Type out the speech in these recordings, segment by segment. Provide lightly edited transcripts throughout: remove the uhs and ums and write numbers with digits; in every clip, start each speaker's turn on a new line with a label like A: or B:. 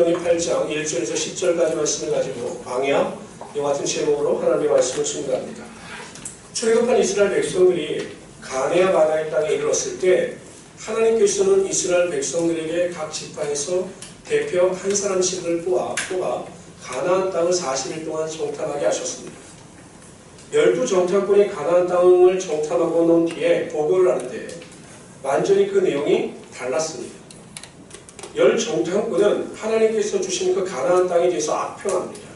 A: 신명기 8장 1절에서 10절까지 말씀을 가지고 광야 이와 같은 제목으로 하나님의 말씀을 증거합니다. 출애굽한 이스라엘 백성들이 가네아 바나의 땅에 이르렀을 때 하나님께서는 이스라엘 백성들에게 각 지파에서 대표 한 사람씩을 뽑아 가나안 땅을 40일 동안 정탐하게 하셨습니다. 12정탐꾼이 가나안 땅을 정탐하고 놓은 뒤에 보고를 하는데 완전히 그 내용이 달랐습니다. 10정탐꾼은 하나님께서 주신 그 가나안 땅에 대해서 악평합니다.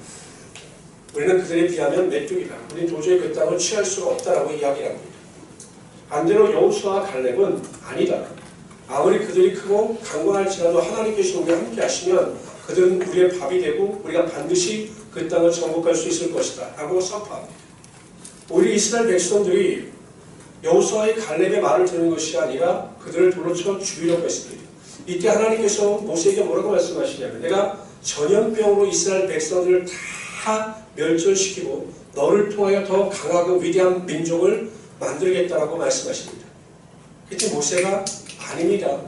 A: 우리는 그들에 비하면 메뚜기다. 우리는 도저히 그 땅을 취할 수가 없다라고 이야기합니다. 반대로 여호수아와 갈렙은 아니다. 아무리 그들이 크고 강건할지라도 하나님께서 우리와 함께 하시면 그들은 우리의 밥이 되고 우리가 반드시 그 땅을 정복할 수 있을 것이다 라고 선포합니다. 우리 이스라엘 백성들이 여호수아의 갈렙의 말을 듣는 것이 아니라 그들을 돌로 쳐 죽이려고 했습니다. 이때 하나님께서 모세에게 뭐라고 말씀하시냐면 내가 전염병으로 이스라엘 백성들을 다 멸절시키고 너를 통하여 더 강하고 위대한 민족을 만들겠다라고 말씀하십니다. 그때 모세가 아닙니다.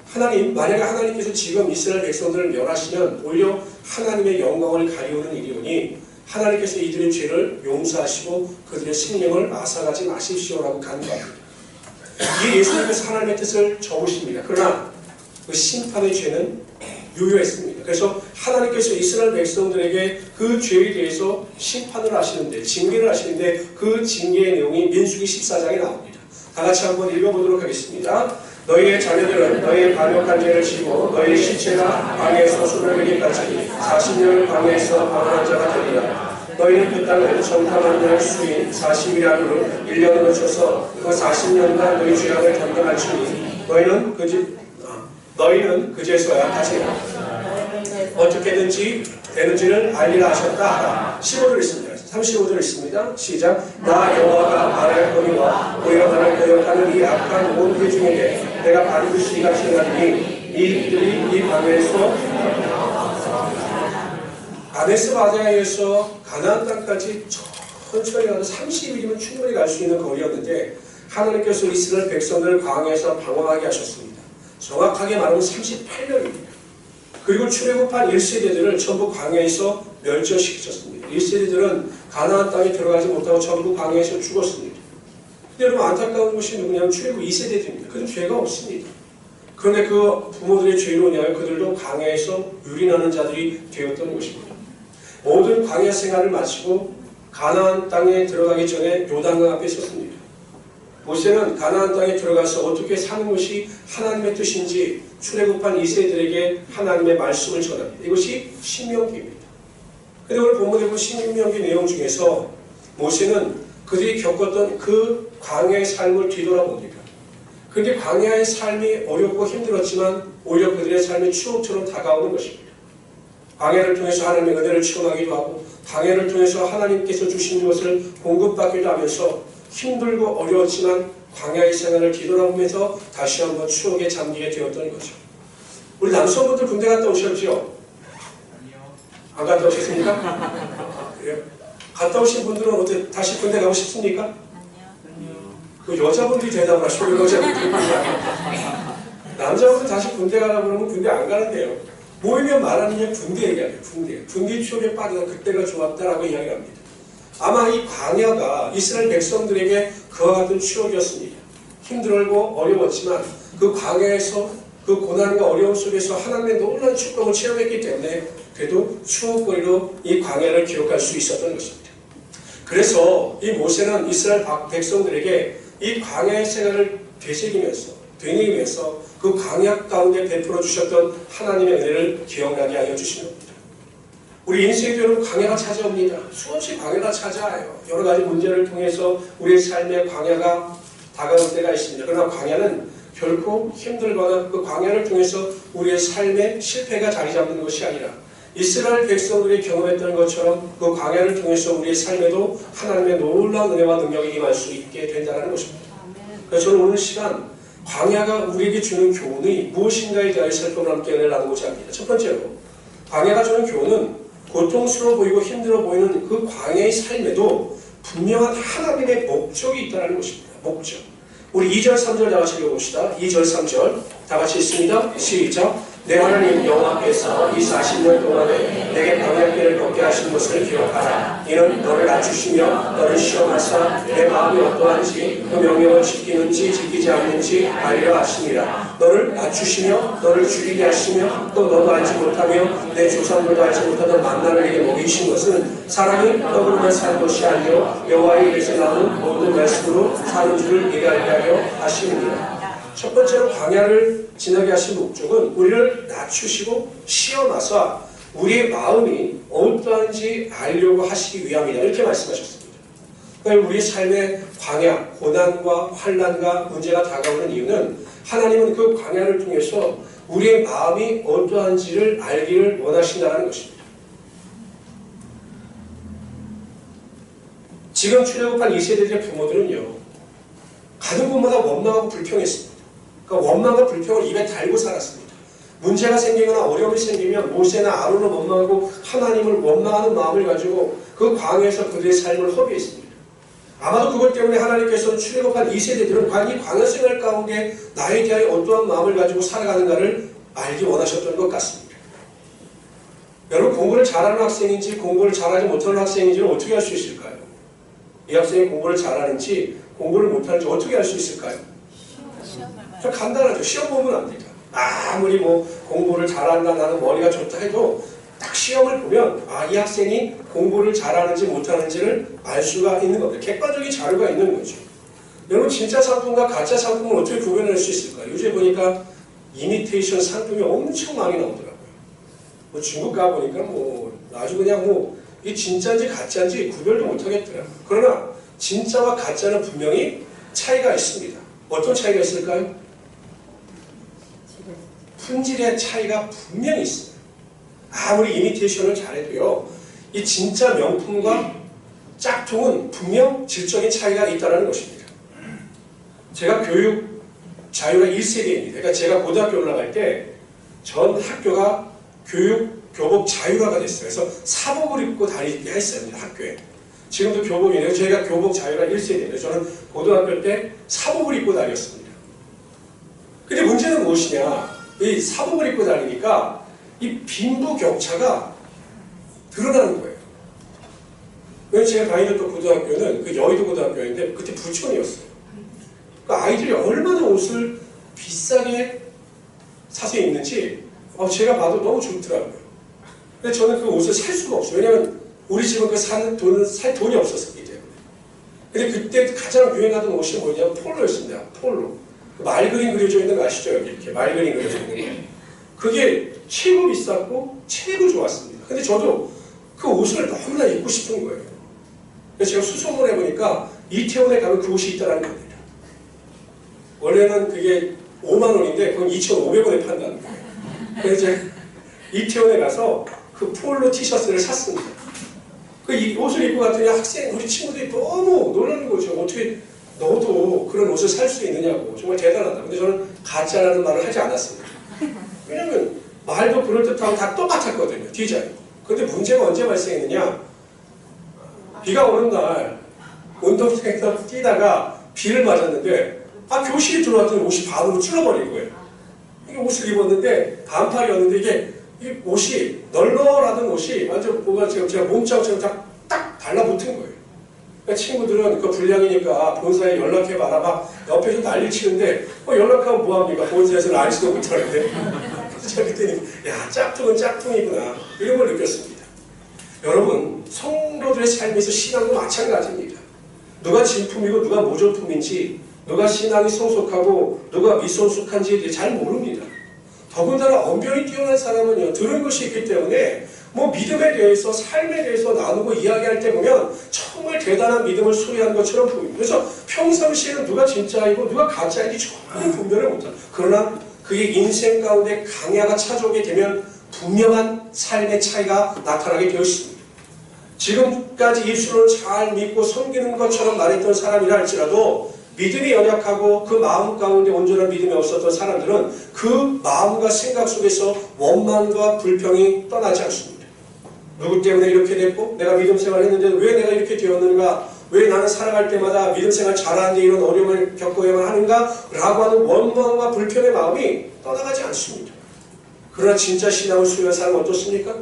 A: 하나님, 만약에 하나님께서 지금 이스라엘 백성들을 멸하시면 오히려 하나님의 영광을 가리우는 일이오니 하나님께서 이들의 죄를 용서하시고 그들의 생명을 앗아가지 마십시오라고 간구합니다. 이 예수님께서 하나님의 뜻을 적으십니다. 그러나 그 심판의 죄는 유효했습니다. 그래서 하나님께서 이스라엘 백성들에게 그 죄에 대해서 심판을 하시는데, 징계를 하시는데 그 징계의 내용이 민수기 14장에 나옵니다. 다 같이 한번 읽어보도록 하겠습니다. 너희의 자녀들은 너희의 반역한 죄를 지고 너희의 시체가 광야에서 수명에게까지 40년을 광야에서 방황한 자가 되리라. 너희는 그 땅을 정탐하는 수인 40일하루를 1년으로 쳐서 그 40년간 너희 죄악을 담당할 주니 너희는 그제서야 다시 어떻게든지 되는지를 알리라 하셨다. 15절 있습니다. 35절 있습니다. 시작. 나 여호와가 말할 거니와 오히려 나를 거역하는 이 악한 온 회중에게 내가 반드시 이같이 행하리니 이들이 이 광야에서 가데스 바네아에서 가나안 땅까지 천천히 가서 30일이면 충분히 갈 수 있는 거리였는데 하나님께서 이스라엘 백성들을 광야에서 방황하게 하셨습니다. 정확하게 말하면 38년입니다. 그리고 출애굽한 1세대들을 전부 광야에서 멸절시키셨습니다. 1세대들은 가나안 땅에 들어가지 못하고 전부 광야에서 죽었습니다. 근데 여러분 안타까운 것이 누구냐면 출애굽 2세대들입니다. 그들은 죄가 없습니다. 그런데 그 부모들의 죄로 인하여 그들도 광야에서 유린하는 자들이 되었던 것입니다. 모든 광야 생활을 마치고 가나안 땅에 들어가기 전에 요단강 앞에 섰습니다. 모세는 가나안 땅에 들어가서 어떻게 사는 것이 하나님의 뜻인지 출애굽한 2세들에게 하나님의 말씀을 전합니다. 이것이 신명기입니다. 그런데 오늘 본문에 보면 신명기 내용 중에서 모세는 그들이 겪었던 그 광야의 삶을 뒤돌아봅니다. 그런데 광야의 삶이 어렵고 힘들었지만 오히려 그들의 삶이 추억처럼 다가오는 것입니다. 광야를 통해서 하나님의 은혜를 체험하기도 하고 광야를 통해서 하나님께서 주신 것을 공급받기도 하면서 힘들고 어려웠지만 광야의 생활을 뒤돌아보면서 다시 한번 추억에 잠기게 되었던 거죠. 우리 남성분들 군대 갔다 오셨죠? 아니요. 안 갔다 오셨습니까? 그래요? 갔다 오신 분들은 어때? 다시 군대 가고 싶습니까? 아니요. 그 여자분들이 대답을 하시고 여자분들이 남자분들 다시 군대 가라고 그러면 군대 안 가는데요. 모이면 말하는 게 군대 얘기하죠. 군대 추억에 빠져서 그때가 좋았다라고 이야기를 합니다. 아마 이 광야가 이스라엘 백성들에게 그와 같은 추억이었습니다. 힘들고 어려웠지만 그 광야에서 그 고난과 어려움 속에서 하나님의 놀라운 축복을 체험했기 때문에 그래도 추억거리로 이 광야를 기억할 수 있었던 것입니다. 그래서 이 모세는 이스라엘 백성들에게 이 광야의 생활을 되새기면서 그 광야 가운데 베풀어 주셨던 하나님의 은혜를 기억나게 하여 주신 겁니다. 우리 인생에도 여러분 광야가 찾아옵니다. 수없이 광야가 찾아와요. 여러 가지 문제를 통해서 우리의 삶에 광야가 다가올 때가 있습니다. 그러나 광야는 결코 힘들거나 그 광야를 통해서 우리의 삶에 실패가 자리 잡는 것이 아니라 이스라엘 백성들이 경험했던 것처럼 그 광야를 통해서 우리의 삶에도 하나님의 놀라운 은혜와 능력이 임할 수 있게 된다는 것입니다. 그래서 저는 오늘 시간 광야가 우리에게 주는 교훈이 무엇인가에 대하여 살펴보는 함께 은혜를 나누고자 합니다. 첫 번째로 광야가 주는 교훈은 고통스러워 보이고 힘들어 보이는 그 광야의 삶에도 분명한 하나님의 목적이 있다는 것입니다. 목적. 우리 2절 3절 다 같이 읽어봅시다. 2절 3절 다 같이 읽습니다. 시작. 내 하나님 여호와께서 이 40년 동안에 내게 광야길을 걷게 하신 것을 기억하라. 이는 너를 낮추시며 너를 시험하사 내 마음이 어떠한지 그 명령을 지키는지 지키지 않는지 알려 하심이라. 너를 낮추시며 너를 줄이게 하시며 또 너도 알지 못하며 내 조상들도 알지 못하던 만나를 내게 먹이신 것은 사람이 떡으로만 사는 것이 아니요 여호와의 입에서 나오는 모든 말씀으로 사는 줄을 네가 알게 하려 하심이니라. 첫 번째로 광야를 지나게 하신 목적은 우리를 낮추시고 시험하사 우리의 마음이 어떠한지 알려고 하시기 위함이다. 이렇게 말씀하셨습니다. 그러니까 우리의 삶의 광야, 고난과 환난과 문제가 다가오는 이유는 하나님은 그 광야를 통해서 우리의 마음이 어떠한지를 알기를 원하신다는 것입니다. 지금 출애굽한 이 세대들의 부모들은요, 가는 곳마다 원망하고 불평했습니다. 그러니까 원망과 불평을 입에 달고 살았습니다. 문제가 생기거나 어려움이 생기면 모세나 아론을 원망하고 하나님을 원망하는 마음을 가지고 그 광야에서 그들의 삶을 허비했습니다. 아마도 그것 때문에 하나님께서는 출애굽한 이 세대들은 과연 이 광야 생활 가운데 나에 대하여 어떠한 마음을 가지고 살아가는가를 알기 원하셨던 것 같습니다. 여러분, 공부를 잘하는 학생인지 공부를 잘하지 못하는 학생인지는 어떻게 알 수 있을까요? 이 학생이 공부를 잘하는지 공부를 못하는지 어떻게 알 수 있을까요? 좀 간단하죠. 시험 보면 압니다. 아무리 뭐 공부를 잘한다, 나는 머리가 좋다 해도 딱 시험을 보면 이 학생이 공부를 잘하는지 못하는지를 알 수가 있는 겁니다. 객관적인 자료가 있는 거죠. 여러분, 진짜 상품과 가짜 상품을 어떻게 구별할 수 있을까요? 요새 보니까 이미테이션 상품이 엄청 많이 나오더라고요. 뭐 중국 가보니까 아주 그냥 이게 진짜인지 가짜인지 구별도 못하겠더라고요. 그러나 진짜와 가짜는 분명히 차이가 있습니다. 어떤 차이가 있을까요? 품질의 차이가 분명히 있습니다. 아무리 이미테이션을 잘해도요, 이 진짜 명품과 짝퉁은 분명 질적인 차이가 있다는 것입니다. 제가 교육 자유가 1세대입니다. 그러니까 제가 고등학교 올라갈 때 전 학교가 교복 자유화가 됐어요. 그래서 사복을 입고 다니게 했어요, 학교에. 지금도 교복이네요. 저희가 교복 자유화 1세대인데 저는 고등학교 때 사복을 입고 다녔습니다. 근데 문제는 무엇이냐? 이 사복을 입고 다니니까 이 빈부격차가 드러나는 거예요. 왜냐면 제가 다니던 고등학교는 그 여의도 고등학교였는데 그때 부촌이었어요. 그러니까 아이들이 얼마나 옷을 비싸게 사서 입는지 제가 봐도 너무 좋더라고요. 근데 저는 그 옷을 살 수가 없어요. 왜냐면 우리 집은 살 돈이 없었기 때문에. 근데 그때 가장 유행하던 옷이 뭐냐면 폴로였습니다. 폴로. 말 그림 그려져 있는 거 아시죠? 여기 이렇게 말 그림 그려져 있는 거. 그게 최고 비쌌고 최고 좋았습니다. 근데 저도 그 옷을 너무나 입고 싶은 거예요. 그래서 제가 수소문해 보니까 이태원에 가면 그 옷이 있다는 겁니다. 원래는 그게 5만 원인데 그건 2,500원에 판다는 거예요. 그래서 제가 이태원에 가서 그 폴로 티셔츠를 샀습니다. 그 옷을 입고 갔더니 우리 친구들이 너무 놀라는 거죠. 어떻게 너도 그런 옷을 살 수 있느냐고. 정말 대단하다. 근데 저는 가짜라는 말을 하지 않았습니다. 왜냐면 말도 그럴듯하고 다 똑같았거든요. 디자인. 근데 문제가 언제 발생했느냐? 비가 오는 날 운동장에서 뛰다가 비를 맞았는데 교실에 들어왔더니 옷이 반으로 줄어버린 거예요. 이게 옷을 입었는데 반팔이었는데 이게 옷이 널널하던 옷이 완전 뭐가 제가 몸짱처럼 딱 달라붙은 거예요. 그러니까 친구들은 그 불량이니까 본사에 연락해봐라 막 옆에서 난리 치는데 연락하면 뭐합니까? 본사에서는 알지도 못하는데. 제가 그랬더니 야, 짝퉁은 짝퉁이구나 이런 걸 느꼈습니다. 여러분, 성도들의 삶에서 신앙도 마찬가지입니다. 누가 진품이고 누가 모조품인지, 누가 신앙이 성숙하고 누가 미성숙한지에 대해 잘 모릅니다. 더군다나 언변이 뛰어난 사람은요, 들은 것이 있기 때문에 믿음에 대해서, 삶에 대해서 나누고 이야기할 때 보면 정말 대단한 믿음을 소유한 것처럼 보입니다. 그래서 평상시에는 누가 진짜이고 누가 가짜인지 정말 분별을 못합니다. 그러나 그의 인생 가운데 강야가 찾아오게 되면 분명한 삶의 차이가 나타나게 되어 있습니다. 지금까지 예수를 잘 믿고 섬기는 것처럼 말했던 사람이라 할지라도 믿음이 연약하고 그 마음 가운데 온전한 믿음이 없었던 사람들은 그 마음과 생각 속에서 원망과 불평이 떠나지 않습니다. 누구 때문에 이렇게 됐고, 내가 믿음 생활을 했는데 왜 내가 이렇게 되었는가, 왜 나는 살아갈 때마다 믿음 생활 잘하는데 이런 어려움을 겪어야만 하는가 라고 하는 원망과 불평의 마음이 떠나가지 않습니다. 그러나 진짜 신앙을 수행한 사람은 어떻습니까?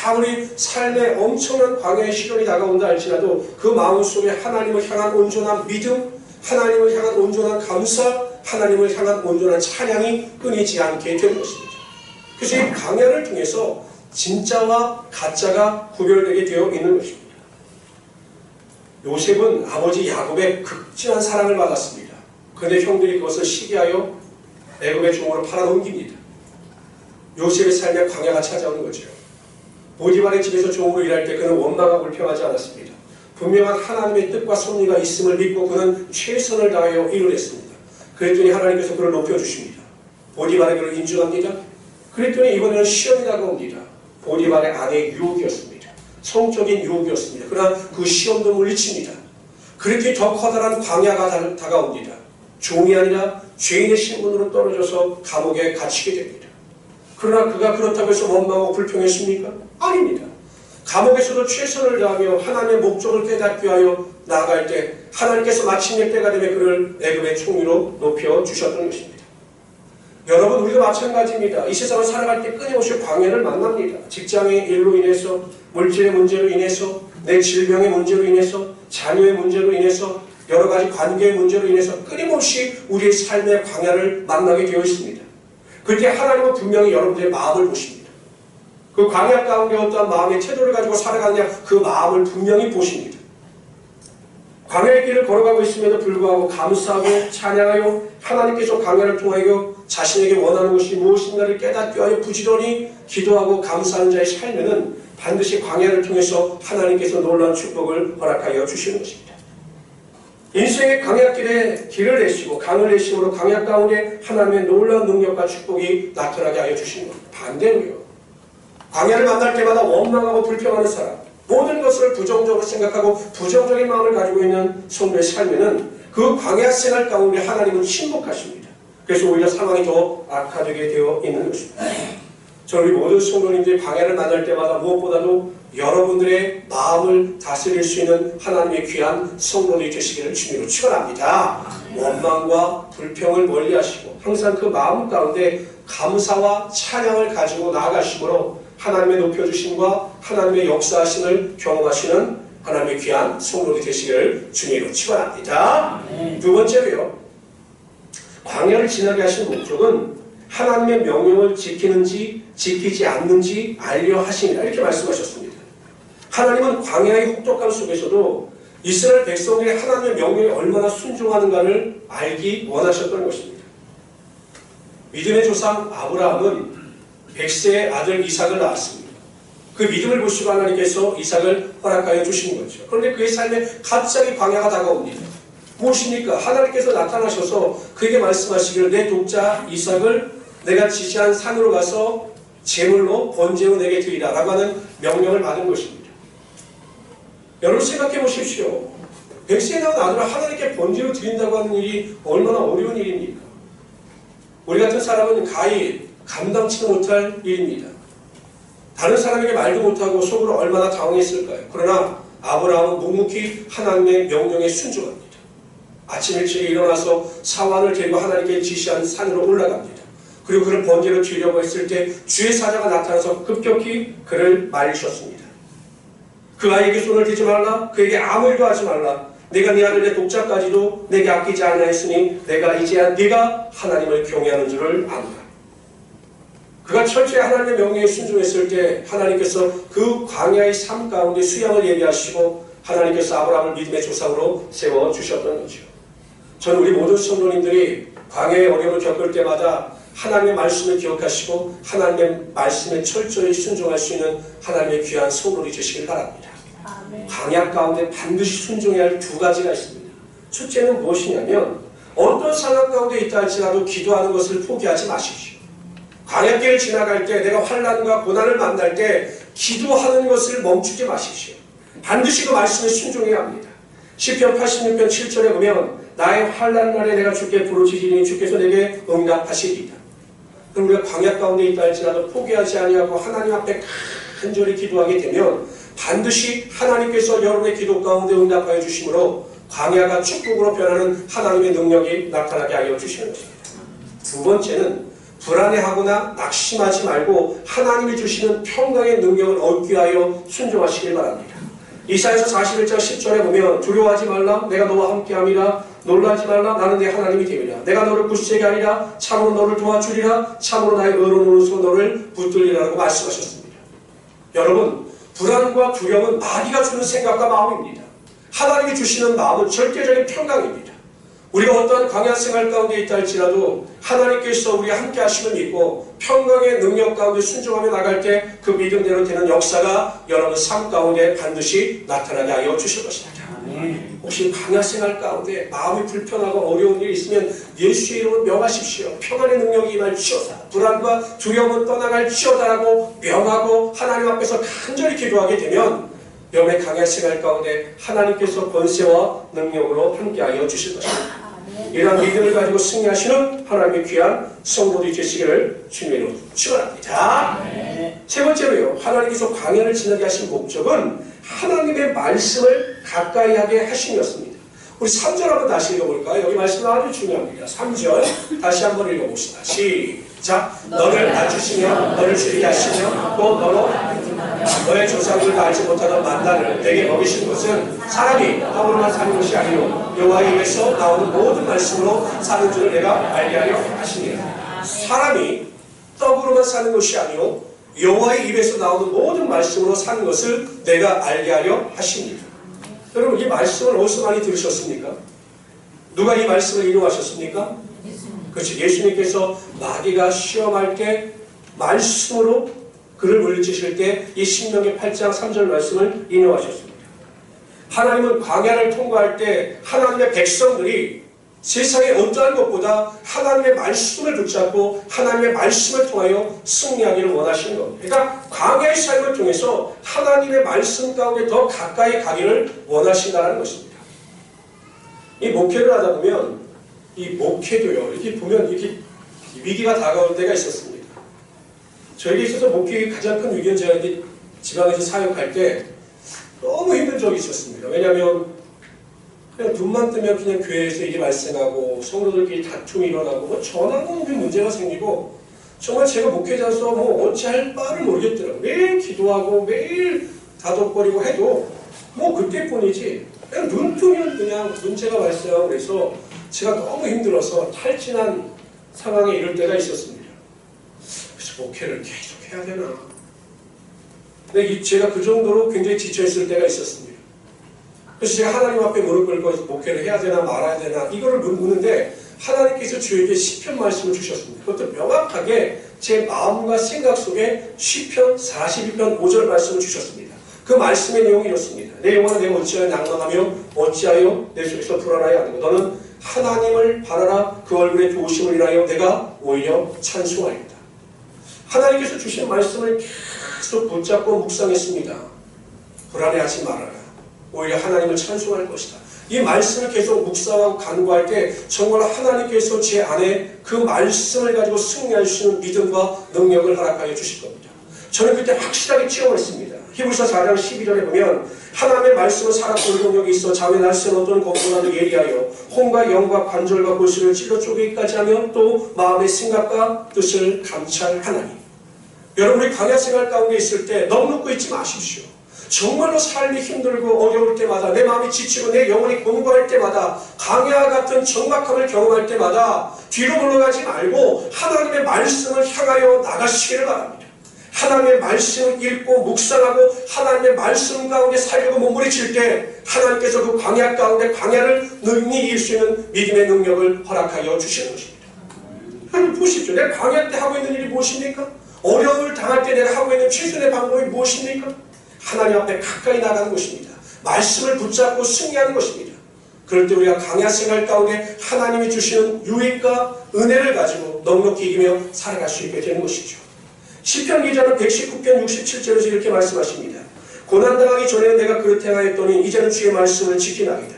A: 아무리 삶에 엄청난 광야의 시련이 다가온다 할지라도 그 마음속에 하나님을 향한 온전한 믿음, 하나님을 향한 온전한 감사, 하나님을 향한 온전한 찬양이 끊이지 않게 되는 것입니다. 그래서 이 광야를 통해서 진짜와 가짜가 구별되게 되어 있는 것입니다. 요셉은 아버지 야곱의 극진한 사랑을 받았습니다. 그런데 형들이 그것을 시기하여 애굽의 종으로 팔아넘깁니다. 요셉의 삶에 광야가 찾아오는 거죠. 보디발의 집에서 종으로 일할 때 그는 원망하고 불평하지 않았습니다. 분명한 하나님의 뜻과 섭리가 있음을 믿고 그는 최선을 다하여 일을 했습니다. 그랬더니 하나님께서 그를 높여주십니다. 보디발의 그를 인정합니다. 그랬더니 이번에는 시험이 다가옵니다. 보디발의 아내의 유혹이었습니다. 성적인 유혹이었습니다. 그러나 그 시험도 물리칩니다. 그렇게 더 커다란 광야가 다가옵니다. 종이 아니라 죄인의 신분으로 떨어져서 감옥에 갇히게 됩니다. 그러나 그가 그렇다고 해서 원망하고 불평했습니까? 아닙니다. 감옥에서도 최선을 다하며 하나님의 목적을 깨닫기 위하여 나아갈 때 하나님께서 마침내 때가 되면 그를 애굽의 총리로 높여주셨던 것입니다. 여러분, 우리도 마찬가지입니다. 이 세상을 살아갈 때 끊임없이 광야를 만납니다. 직장의 일로 인해서, 물질의 문제로 인해서, 내 질병의 문제로 인해서, 자녀의 문제로 인해서, 여러 가지 관계의 문제로 인해서 끊임없이 우리의 삶의 광야를 만나게 되어 있습니다. 그때 하나님은 분명히 여러분들의 마음을 보십니다. 그 광야 가운데 어떠한 마음의 태도를 가지고 살아가느냐, 그 마음을 분명히 보십니다. 광야의 길을 걸어가고 있음에도 불구하고 감사하고 찬양하여 하나님께서 광야를 통하여 자신에게 원하는 것이 무엇인가를 깨닫기 위하여 부지런히 기도하고 감사하는 자의 삶에는 반드시 광야를 통해서 하나님께서 놀라운 축복을 허락하여 주시는 것입니다. 인생의 광야길에 길을 내시고 강을 내심으로 광야 가운데 하나님의 놀라운 능력과 축복이 나타나게 하여 주시는 겁니다. 반대로요, 광야를 만날 때마다 원망하고 불평하는 사람, 모든 것을 부정적으로 생각하고 부정적인 마음을 가지고 있는 성도의 삶에는 그 광야 생활 가운데 하나님은 침묵하십니다. 그래서 오히려 상황이 더 악화되게 되어 있는 것입니다. 저는 우리 모든 성도님들이 광야를 만날 때마다 무엇보다도 여러분들의 마음을 다스릴 수 있는 하나님의 귀한 성도들이 되시기를 주님으로 축원합니다. 원망과 불평을 멀리하시고 항상 그 마음 가운데 감사와 찬양을 가지고 나아가심으로 하나님의 높여주심과 하나님의 역사하심을 경험하시는 하나님의 귀한 성도들이 되시기를 주님으로 축원합니다. 두 번째로요, 광야를 지나게 하신 목적은 하나님의 명령을 지키는지 지키지 않는지 알려 하심이다, 이렇게 말씀하셨습니다. 하나님은 광야의 혹독함 속에서도 이스라엘 백성들이 하나님의 명령에 얼마나 순종하는가를 알기 원하셨던 것입니다. 믿음의 조상 아브라함은 100세의 아들 이삭을 낳았습니다. 그 믿음을 보시고 하나님께서 이삭을 허락하여 주신 거죠. 그런데 그의 삶에 갑자기 광야가 다가옵니다. 무엇입니까? 하나님께서 나타나셔서 그에게 말씀하시기를 내 독자 이삭을 내가 지시한 산으로 가서 제물로 번제로 내게 드리라 라고 하는 명령을 받은 것입니다. 여러분 생각해 보십시오. 100세에 낳은 아들을 하나님께 번제로 드린다고 하는 일이 얼마나 어려운 일입니까? 우리 같은 사람은 가히 감당치도 못할 일입니다. 다른 사람에게 말도 못하고 속으로 얼마나 당황했을까요? 그러나 아브라함은 묵묵히 하나님의 명령에 순종합니다. 아침 일찍 일어나서 사환을 데리고 하나님께 지시한 산으로 올라갑니다. 그리고 그를 번제로 드리려고 했을 때 주의 사자가 나타나서 급격히 그를 말리셨습니다. 그 아이에게 손을 대지 말라, 그에게 아무 일도 하지 말라. 내가 네 아들 내 독자까지도 내게 아끼지 아니하였으니 내가 이제야 네가 하나님을 경외하는 줄을 안다. 그가 철저히 하나님의 명령에 순종했을 때 하나님께서 그 광야의 삶 가운데 수양을 예비하시고 하나님께서 아브라함을 믿음의 조상으로 세워주셨던 거죠. 저는 우리 모든 성도님들이 광야의 어려움을 겪을 때마다 하나님의 말씀을 기억하시고 하나님의 말씀에 철저히 순종할 수 있는 하나님의 귀한 성도들이 되시길 바랍니다. 아멘. 광야 가운데 반드시 순종해야 할 두 가지가 있습니다. 첫째는 무엇이냐면 어떤 상황 가운데 있다 할지라도 기도하는 것을 포기하지 마십시오. 광야길을 지나갈 때 내가 환난과 고난을 만날 때 기도하는 것을 멈추지 마십시오. 반드시 그 말씀에 순종해야 합니다. 시편 86편 7절에 보면 나의 환난 날에 내가 주께 부르짖으니 주께서 내게 응답하시리이다. 그럼 우리가 광야 가운데 있다 할지라도 포기하지 아니하고 하나님 앞에 간절히 기도하게 되면 반드시 하나님께서 여러분의 기도 가운데 응답하여 주심으로 광야가 축복으로 변하는 하나님의 능력이 나타나게 하여 주시는 것입니다. 두 번째는 불안해하거나 낙심하지 말고 하나님이 주시는 평강의 능력을 얻기 위하여 순종하시길 바랍니다. 이사야서 41장 10절에 보면 두려워하지 말라 내가 너와 함께함이라 놀라지 말라 나는 네 하나님이 됨이라 내가 너를 굳세게 하리라 참으로 너를 도와주리라 참으로 나의 의로운 오른손으로 너를 붙들리라고 말씀하셨습니다. 여러분, 불안과 두려움은 마귀가 주는 생각과 마음입니다. 하나님이 주시는 마음은 절대적인 평강입니다. 우리가 어떠한 광야 생활 가운데 있다 할지라도 하나님께서 우리와 함께 하심을 믿고 평강의 능력 가운데 순종하며 나갈 때 그 믿음대로 되는 역사가 여러분 삶 가운데 반드시 나타나게 하여 주실 것입니다. 혹시 광야 생활 가운데 마음이 불편하고 어려운 일이 있으면 예수의 이름을 명하십시오. 평안의 능력이 임할지어다. 불안과 두려움은 떠나갈지어다라고 명하고 하나님 앞에서 간절히 기도하게 되면 여러분의 광야 생활 가운데 하나님께서 권세와 능력으로 함께하여 주실 것입니다. 이러한 믿음을 가지고 승리하시는 하나님의 귀한 성도들이 되시기를 주님으로 축원합니다. 세 번째로요, 하나님께서 광야를 지나게 하신 목적은 하나님의 말씀을 가까이 하게 하심이었습니다. 우리 3절 한번 다시 읽어볼까요? 여기 말씀은 아주 중요합니다. 3절 다시 한번 읽어봅시다. 시작. 너를 낮추시며 너를 줄이게 하시며 또 너로 너의 조상들도 알지 못하던 만나를 내게 먹이신 것은 사람이 떡으로만 사는 것이 아니요 여호와의 입에서 나오는 모든 말씀으로 사는 줄을 내가 알게 하려 하시니라. 사람이 떡으로만 사는 것이 아니요 여호와의 입에서 나오는 모든 말씀으로 사는 것을 내가 알게 하려 하십니다. 여러분, 이 말씀을 어디서 많이 들으셨습니까? 누가 이 말씀을 인용하셨습니까? 그렇죠. 예수님께서 마귀가 시험할 때 말씀으로 그를 물리치실 때 이 신명기 8장 3절 말씀을 인용하셨습니다. 하나님은 광야를 통과할 때 하나님의 백성들이 세상의 어떠한 것보다 하나님의 말씀을 붙잡고 하나님의 말씀을 통하여 승리하기를 원하시는 겁니다. 그러니까 광야의 삶을 통해서 하나님의 말씀 가운데 더 가까이 가기를 원하신다는 것입니다. 이 목회를 하다 보면 이 목회도요, 이렇게 보면 이렇게 위기가 다가올 때가 있었습니다. 저에게 있어서 목회의 가장 큰 위기는 제가 이제 지방에서 사역할 때 너무 힘든 적이 있었습니다. 왜냐하면 그냥 눈만 뜨면 그냥 교회에서 일이 발생하고 성도들끼리 다툼이 일어나고 뭐 전화는 문제가 생기고 정말 제가 목회자로서 뭐 어찌할 바를 모르겠더라고요. 매일 기도하고 매일 다독거리고 해도 뭐 그때뿐이지 그냥 눈 뜨면 그냥 문제가 발생하고 그래서 제가 너무 힘들어서 탈진한 상황에 이를 때가 있었습니다. 그래서 목회를 계속 해야 되나. 근데 제가 그 정도로 굉장히 지쳐있을 때가 있었습니다. 그래서 제가 하나님 앞에 무릎 꿇고 목회를 해야 되나 말아야 되나 이거를 묻는데 하나님께서 저에게 시편 말씀을 주셨습니다. 그것도 명확하게 제 마음과 생각 속에 시편 42편 5절 말씀을 주셨습니다. 그 말씀의 내용이 이렇습니다. 내 영혼은 내가 어찌하여 낭망하며 어찌하여 내 속에서 불안하여 하는고 너는 하나님을 바라라. 그 얼굴의 좋으심을 인하여 내가 오히려 찬송하리이다. 하나님께서 주신 말씀을 계속 붙잡고 묵상했습니다. 불안해하지 말아라. 오히려 하나님을 찬송할 것이다. 이 말씀을 계속 묵상하고 간구할 때 정말 하나님께서 제 안에 그 말씀을 가지고 승리할 수 있는 믿음과 능력을 허락하여 주실 겁니다. 저는 그때 확실하게 체험했습니다. 히브리서 4장 12절에 보면 하나님의 말씀은 살았고 운동력이 있어 자외 날쌘 어떤 검보다도 예리하여 혼과 영과 관절과 골수를 찔러 쪼개기까지 하며 또 마음의 생각과 뜻을 감찰하나니. 여러분, 우리 광야 생활 가운데 있을 때 너무 놓고 있지 마십시오. 정말로 삶이 힘들고 어려울 때마다 내 마음이 지치고 내 영혼이 공고할 때마다 광야 같은 적막함을 경험할 때마다 뒤로 물러가지 말고 하나님의 말씀을 향하여 나가시기를 바랍니다. 하나님의 말씀을 읽고 묵상하고 하나님의 말씀 가운데 살려고 몸부림칠 때 하나님께서 그 광야 가운데 광야를 능히 이길 수 있는 믿음의 능력을 허락하여 주시는 것입니다. 하나님 보십시오. 내가 광야 때 하고 있는 일이 무엇입니까? 어려움을 당할 때 내가 하고 있는 최선의 방법이 무엇입니까? 하나님 앞에 가까이 나가는 것입니다. 말씀을 붙잡고 승리하는 것입니다. 그럴 때 우리가 광야 생활 가운데 하나님이 주시는 유익과 은혜를 가지고 넉넉히 이기며 살아갈 수 있게 되는 것이죠. 시편 기자는 119편 67절에서 이렇게 말씀하십니다. 고난당하기 전에는 내가 그릇 행하였더니 이제는 주의 말씀을 지키나이다.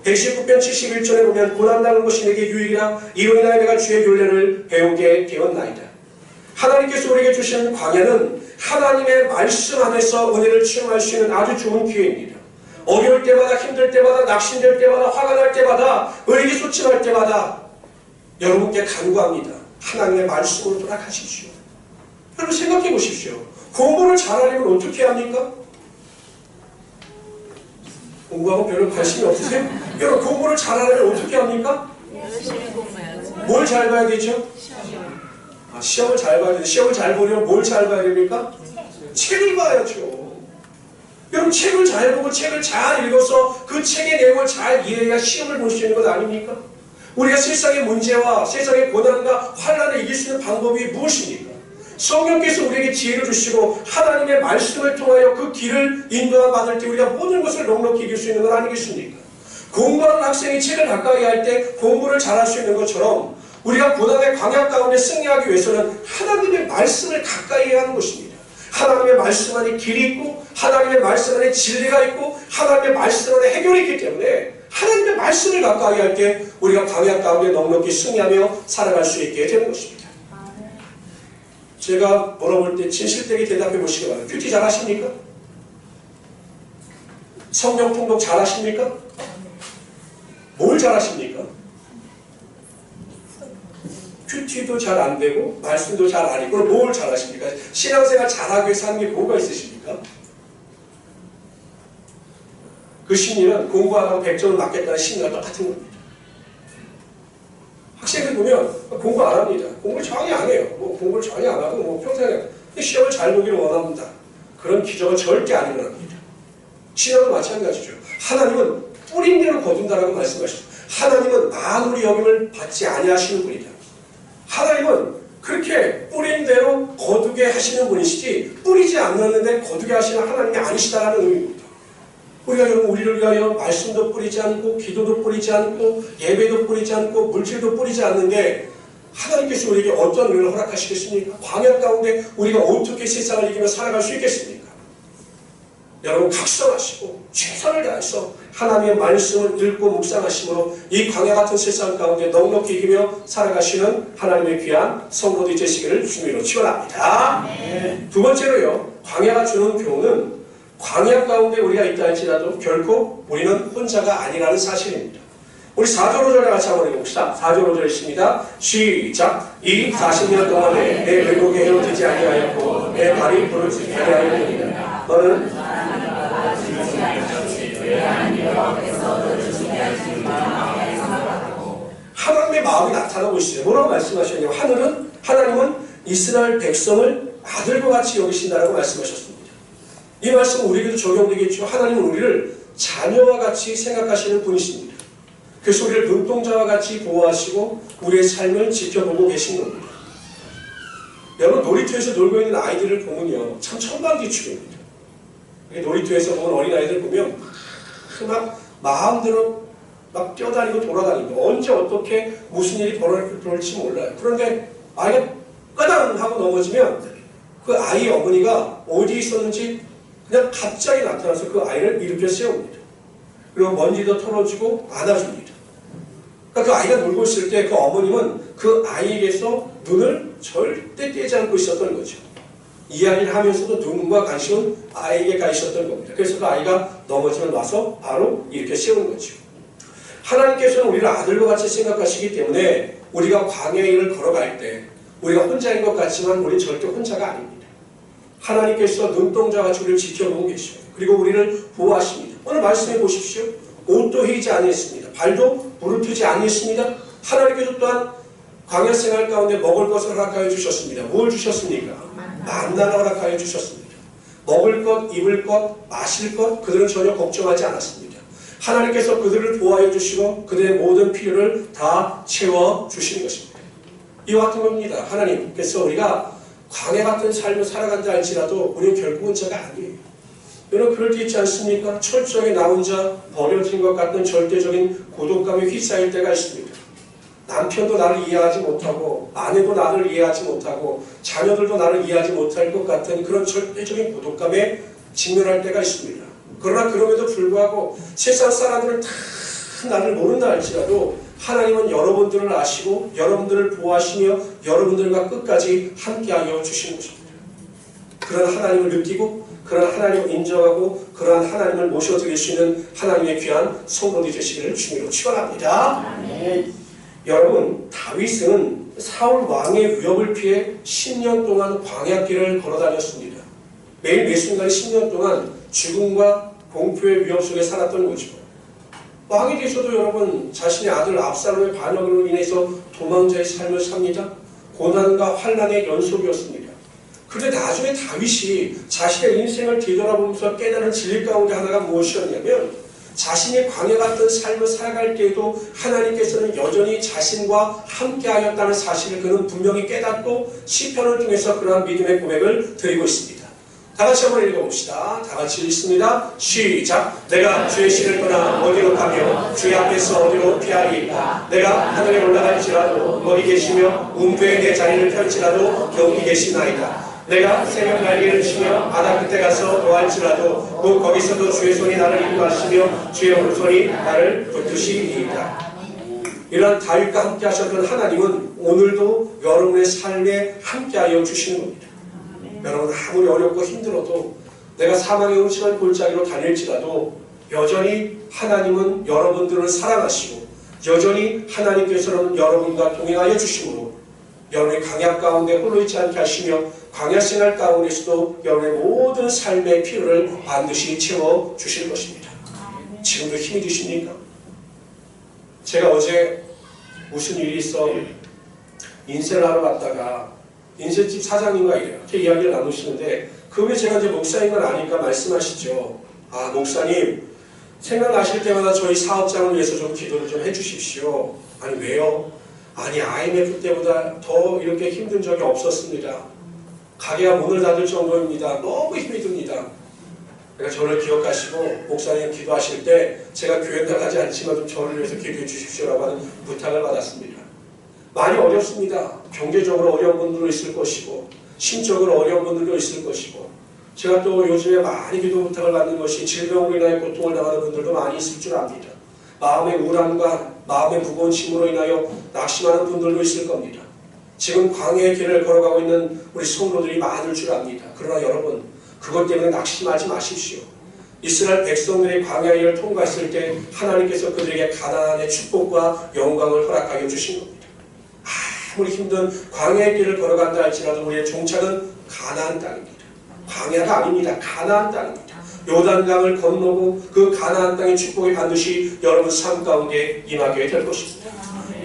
A: 119편 71절에 보면 고난당한 것이 내게 유익이라 이로 인하여 내가 주의 율례를 배우게 되었나이다. 하나님께서 우리에게 주시는 광야는 하나님의 말씀 안에서 은혜를 체험할 수 있는 아주 좋은 기회입니다. 어려울 때마다 힘들 때마다 낙심될 때마다 화가 날 때마다 의기소침할 때마다 여러분께 간구합니다. 하나님의 말씀으로 돌아가십시오. 여러분 생각해 보십시오. 공부를 잘하려면 어떻게 합니까? 공부하고 별로 관심이 없으세요? 여러분 공부를 잘하려면 어떻게 합니까?
B: 열심히 공부해야지.
A: 뭘 잘 봐야 되죠? 시험을 잘 봐야 되죠. 시험을 잘 보려면 뭘 잘 봐야 됩니까? 책을 봐야죠. 여러분 책을 잘 보고 책을 잘 읽어서 그 책의 내용을 잘 이해해야 시험을 볼 수 있는 것 아닙니까? 우리가 세상의 문제와 세상의 고난과 환난을 이길 수 있는 방법이 무엇입니까? 성령께서 우리에게 지혜를 주시고 하나님의 말씀을 통하여 그 길을 인도함 받을 때 우리가 모든 것을 넉넉히 이길 수 있는 것 아니겠습니까? 공부하는 학생이 책을 가까이 할 때 공부를 잘할 수 있는 것처럼 우리가 고난의 광야 가운데 승리하기 위해서는 하나님의 말씀을 가까이 해야 하는 것입니다. 하나님의 말씀 안에 길이 있고 하나님의 말씀 안에 진리가 있고 하나님의 말씀 안에 해결이 있기 때문에 하나님의 말씀을 가까이 할 때 우리가 광야 가운데 넉넉히 승리하며 살아갈 수 있게 되는 것입니다. 제가 물어볼 때 진실되게 대답해 보시기 바랍니다. 큐티 잘 하십니까? 성경 통독 잘 하십니까? 뭘 잘 하십니까? 큐티도 잘 안 되고 말씀도 잘 안 읽고 뭘 잘 하십니까? 신앙생활 잘하기 위해서 하는 게 뭐가 있으십니까? 그 심리는 공부 안 하고 100점을 맞겠다는 심리가 똑같은 겁니다. 학생들 보면 공부 안 합니다. 공부를 전혀 안 해요. 공부를 전혀 안 하고 평생 시험을 잘 보기를 원합니다. 그런 기적은 절대 안 일어납니다. 신앙도 마찬가지죠. 하나님은 뿌린 대로 거둔다라고 말씀하셨어요. 하나님은 만물의 여김을 받지 아니하시는 분이다. 하나님은 그렇게 뿌린 대로 거두게 하시는 분이시지 뿌리지 않는데 거두게 하시는 하나님이 아니시다라는 의미입니다. 우리가 여러분 우리를 위하여 말씀도 뿌리지 않고 기도도 뿌리지 않고 예배도 뿌리지 않고 물질도 뿌리지 않는 게 하나님께서 우리에게 어떤 은혜를 허락하시겠습니까? 광야 가운데 우리가 어떻게 세상을 이기며 살아갈 수 있겠습니까? 여러분 각성하시고 최선을 다해서 하나님의 말씀을 읽고 묵상하심으로 이 광야 같은 세상 가운데 넉넉히 이기며 살아가시는 하나님의 귀한 성도들이 되시기를 주님으로 축원합니다. 두 번째로요. 광야가 주는 교훈은 광야 가운데 우리가 있다 할지라도 결코 우리는 혼자가 아니라는 사실입니다. 우리 4절 5절에 같이 한번 읽어봅시다. 4절 5절 있습니다. 시작. 이 40년 동안에 내 의복에 헤어지지 아니하였고 내 발이 부르짖지 아니하였느니라. 너는 하나님의 마음이 나타나고 있어요. 뭐라고 말씀하셨냐면 하나님은 이스라엘 백성을 아들과 같이 여기신다라고 말씀하셨습니다. 이 말씀은 우리에게도 적용되겠죠. 하나님은 우리를 자녀와 같이 생각하시는 분이십니다. 그래서 우리를 눈동자와 같이 보호하시고 우리의 삶을 지켜보고 계신 겁니다. 여러분 놀이터에서 놀고 있는 아이들을 보면요 참 천방지축입니다. 놀이터에서 보는 어린아이들 보면 막 마음대로 막 뛰어다니고 돌아다니고 언제 어떻게 무슨 일이 벌어질지 몰라요. 그런데 아이가 까당 하고 넘어지면 그 아이 어머니가 어디 있었는지 그냥 갑자기 나타나서 그 아이를 일으켜 세웁니다. 그리고 먼지도 털어주고 안아줍니다. 그러니까 그 아이가 놀고 있을 때 그 어머님은 그 아이에게서 눈을 절대 떼지 않고 있었던 거죠. 이야기를 하면서도 눈과 관심은 아이에게 가 있었던 겁니다. 그래서 그 아이가 넘어지면 와서 바로 이렇게 세우는 거죠. 하나님께서는 우리를 아들과 같이 생각하시기 때문에 우리가 광야의 길을 걸어갈 때 우리가 혼자인 것 같지만 우리는 절대 혼자가 아닙니다. 하나님께서 눈동자같이 우리를 지켜보고 계셔요. 그리고 우리를 보호하십니다. 오늘 말씀해 보십시오. 옷도 휘지 아니했습니다. 발도 부르트지 아니했습니다. 하나님께서 또한 광야 생활 가운데 먹을 것을 허락하여 주셨습니다. 뭘 주셨습니까? 만나를 허락하여 주셨습니다. 먹을 것, 입을 것, 마실 것 그들은 전혀 걱정하지 않았습니다. 하나님께서 그들을 보호하여 주시고 그들의 모든 필요를 다 채워주시는 것입니다. 이와 같은 겁니다. 하나님께서 우리가 광야 같은 삶을 살아간다 할지라도 우리는 결국 혼자가 아니에요. 여러분 그럴 때 있지 않습니까? 철저하게 나 혼자 버려진 것 같은 절대적인 고독감에 휩싸일 때가 있습니다. 남편도 나를 이해하지 못하고 아내도 나를 이해하지 못하고 자녀들도 나를 이해하지 못할 것 같은 그런 절대적인 고독감에 직면할 때가 있습니다. 그러나 그럼에도 불구하고 세상 사람들은 다 나를 모른다 할지라도 하나님은 여러분들을 아시고 여러분들을 보호하시며 여러분들과 끝까지 함께하여 주시는 것입니다. 그런 하나님을 느끼고 그런 하나님을 인정하고 그러한 하나님을 모셔드릴 수 있는 하나님의 귀한 성도들이 되시기를 주님으로 축원합니다. 여러분 다윗은 사울 왕의 위협을 피해 10년 동안 광야길을 걸어다녔습니다. 매일 매 순간 10년 동안 죽음과 공포의 위협 속에 살았던 거죠. 왕이 되셔도 여러분 자신의 아들 압살롬의 반역으로 인해서 도망자의 삶을 삽니다. 고난과 환난의 연속이었습니다. 그런데 나중에 다윗이 자신의 인생을 되돌아보면서 깨달은 진리 가운데 하나가 무엇이었냐면 자신이 광야 같은 삶을 살아갈 때에도 하나님께서는 여전히 자신과 함께하였다는 사실을 그는 분명히 깨닫고 시편을 통해서 그러한 믿음의 고백을 드리고 있습니다. 다 같이 한번 읽어봅시다. 다 같이 읽습니다. 시작. 내가 주의 신을 떠나 어디로 가며 주의 앞에서 어디로 피하리이까. 내가 하늘에 올라갈지라도 거기 계시며 음부에 내 자리를 펼지라도 여기 계시나이다. 내가 새벽 날개를 치며 바다 끝에 가서 노할지라도 또 거기서도 주의 손이 나를 인도하시며 주의 오른손이 나를 붙드시리이다. 이런 다윗과 함께 하셨던 하나님은 오늘도 여러분의 삶에 함께하여 주시는 겁니다. 여러분 아무리 어렵고 힘들어도 내가 사망의 음침한 골짜기로 다닐지라도 여전히 하나님은 여러분들을 사랑하시고 여전히 하나님께서는 여러분과 동행하여 주심으로 여러분의 광야 가운데 홀로 있지 않게 하시며 광야 생활 가운데서도 여러분의 모든 삶의 필요를 반드시 채워주실 것입니다. 지금도 힘이 드십니까? 제가 어제 무슨 일이 있어 인쇄를 하러 갔다가 인쇄집 사장님과 이렇게 이야기를 나누시는데 그 후에 제가 이제 목사인 걸 아니까 말씀하시죠. 아 목사님 생각나실 때마다 저희 사업장을 위해서 좀 기도를 좀 해주십시오. 아니 왜요? 아니 IMF 때보다 더 이렇게 힘든 적이 없었습니다. 가게가 문을 닫을 정도입니다. 너무 힘이 듭니다. 그러니까 저를 기억하시고 목사님 기도하실 때 제가 교회 나가지 않지만 좀 저를 위해서 기도해 주십시오라고 하는 부탁을 받았습니다. 많이 어렵습니다. 경제적으로 어려운 분들도 있을 것이고 심적으로 어려운 분들도 있을 것이고 제가 또 요즘에 많이 기도 부탁을 받는 것이 질병으로 인하여 고통을 당하는 분들도 많이 있을 줄 압니다. 마음의 우울함과 마음의 무거운 짐으로 인하여 낙심하는 분들도 있을 겁니다. 지금 광야의 길을 걸어가고 있는 우리 성도들이 많을 줄 압니다. 그러나 여러분 그것 때문에 낙심하지 마십시오. 이스라엘 백성들이 광야의 길을 통과했을 때 하나님께서 그들에게 가나안의 축복과 영광을 허락하여 주신 겁니다. 아무리 힘든 광야의 길을 걸어간다 할지라도 우리의 종착은 가나안 땅입니다. 광야가 아닙니다. 가나안 땅입니다. 요단강을 건너고 그 가나안 땅의 축복이 반드시 여러분 삶 가운데 임하게 될 것입니다.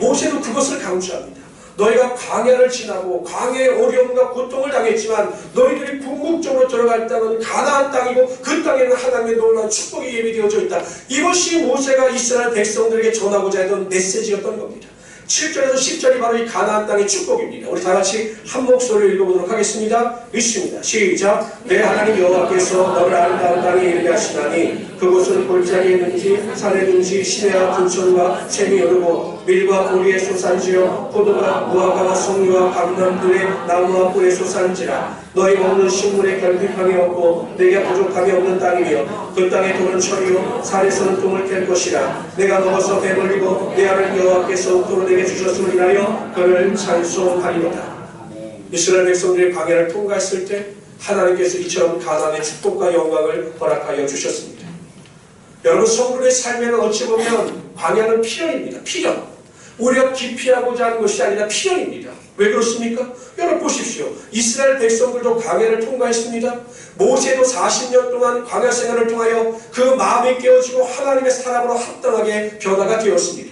A: 모세도 그것을 강조합니다. 너희가 광야를 지나고 광야의 어려움과 고통을 당했지만 너희들이 궁극적으로 들어갈 땅은 가나안 땅이고 그 땅에는 하나님의 놀라운 축복이 예비되어져 있다. 이것이 모세가 이스라엘 백성들에게 전하고자 했던 메시지였던 겁니다. 7절에서 10절이 바로 이 가나안 땅의 축복입니다. 우리 다 같이 한 목소리로 읽어보도록 하겠습니다. 읽습니다. 시작. 내 하나님 여호와께서 너를 아름다운 땅에 이르게 하시나니 그곳은 골짜기에 있는지 산에 있는지 시내와 분천과 샘이 흐르고 밀과 보리의 소산지요 포도가 무화과와 송이와 감람들의 나무와 꿀의 소산지라. 너희 먹는 식물에 결핍함이 없고 내게 부족함이 없는 땅이며 그 땅의 돌은 철이요 산에서는 똥을 캘 것이라. 내가 먹어서 배불리고 내 아들 여호와께서 옥토로 내게 주셨음을 인하여 그를 찬송하리로다. 이스라엘 백성들이 광야를 통과했을 때 하나님께서 이처럼 가나안의 축복과 영광을 허락하여 주셨습니다. 여러분 성도의 삶에는 어찌 보면 광야는 필연입니다. 필연. 우리가 기피하고자 하는 것이 아니라 필연입니다. 왜 그렇습니까? 여러분 보십시오. 이스라엘 백성들도 광야를 통과했습니다. 모세도 40년 동안 광야 생활을 통하여 그 마음이 깨어지고 하나님의 사람으로 합당하게 변화가 되었습니다.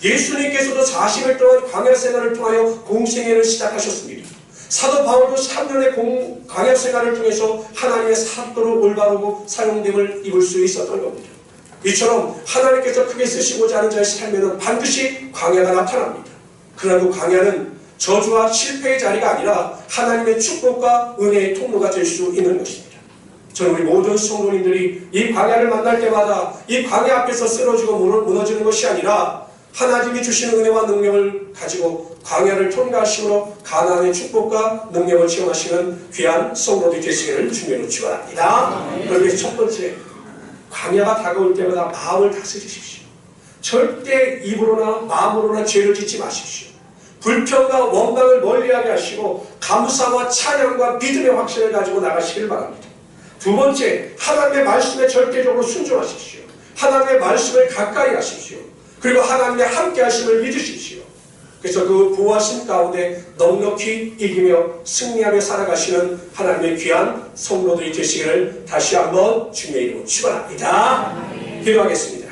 A: 예수님께서도 40일 동안 광야 생활을 통하여 공생애를 시작하셨습니다. 사도 바울도 3년의 광야 생활을 통해서 하나님의 사도로 올바르고 사용됨을 입을 수 있었던 겁니다. 이처럼 하나님께서 크게 쓰시고자 하는 자의 삶에는 반드시 광야가 나타납니다. 그러나 그 광야는 저주와 실패의 자리가 아니라 하나님의 축복과 은혜의 통로가 될 수 있는 것입니다. 저는 우리 모든 성도님들이 이 광야를 만날 때마다 이 광야 앞에서 쓰러지고 무너지는 것이 아니라 하나님이 주시는 은혜와 능력을 가지고 광야를 통과하심으로 가나안의 축복과 능력을 체험하시는 귀한 성도들이 되시기를 주님으로 축원합니다. 그래서 첫 번째, 광야가 다가올 때마다 마음을 다스리십시오. 절대 입으로나 마음으로나 죄를 짓지 마십시오. 불평과 원망을 멀리하게 하시고 감사와 찬양과 믿음의 확신을 가지고 나가시길 바랍니다. 두 번째, 하나님의 말씀에 절대적으로 순종하십시오. 하나님의 말씀을 가까이 하십시오. 그리고 하나님의 함께 하심을 믿으십시오. 그래서 그 보호하심 가운데 넉넉히 이기며 승리하며 살아가시는 하나님의 귀한 성도들이 되시기를 다시 한번 주님의 이름으로 축원합니다. 기도하겠습니다.